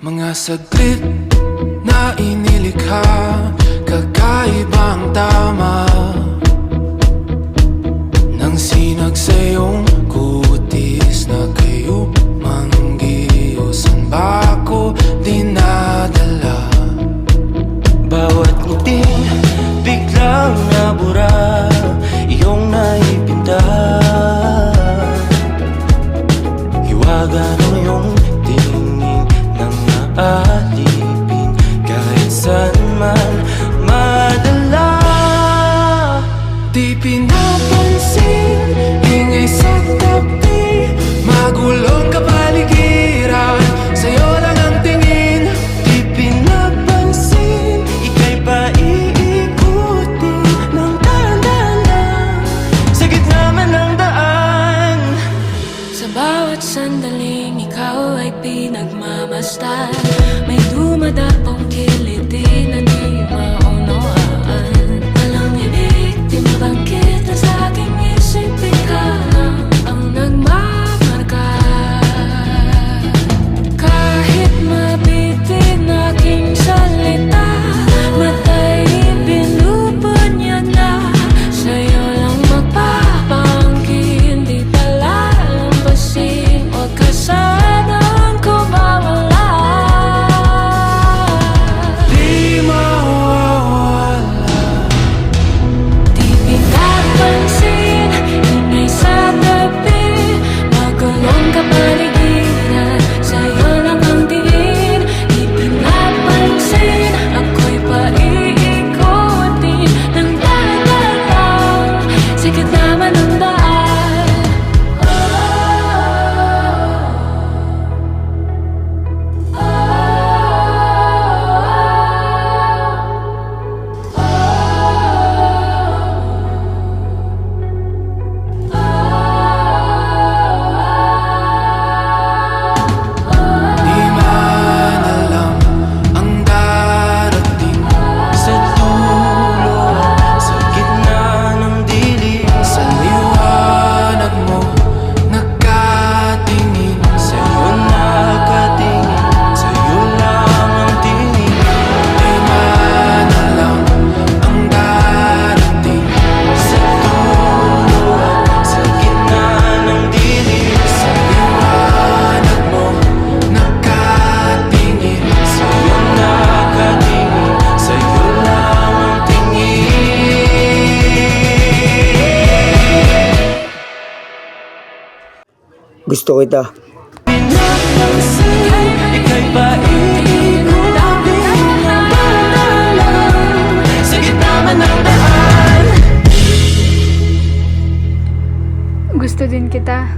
Mga saglit na inilikha, kakaibang tama nang sinag sa iyong kutis na kayo manggiyosan ba ako dinadala? Bawat ngiting biglang nabura, iyong naipinta. Hiwaga ng iyong tingin nang naalipin, kahit saan man madala. Di pinapansin, ingay sa tabi, magulong kapaligiran, sa'yo lang ang tingin. Di pinapansin, ika'y paiikutin ng dahan-dahan lang, sa gitna man ng daan. Sa bawat sandaling ikaw ay pinagmamasdan, may dumadapong kiliti na di maunawaan. Walang ibig, di mabangkit na sa aking isip, ikaw ang nagmamarka. Kahit mabitin aking salita, matay pinupod niya na, sa'yo lang magpapangkin, di pala lampasin, huwag ka sanang kumawala. Di mawawala. Di pinapansin, ingay sa tabi, magulong kapaligiran, sa'yo lang ang tingin. Di pinapansin, ako'y paiikutin ng dahan-dahan, sa gitna man ng daan. Di man alam ang darating, Sa dulo, sa gitna ng dilim, sa liwanag mo nakatingin. sa'yo nakatingin, sa'yo lang ang tingin. Di man alam ang darating, Sa dulo, sa gitna ng dilim, sa liwanag mo nakatingin. sa'yo nakatingin, sa'yo lang ang tingin. Gusto kita. Pinapansin, ika'y paiikutin ng dahan-dahan, sa gitna man ng daan. Gusto din kita.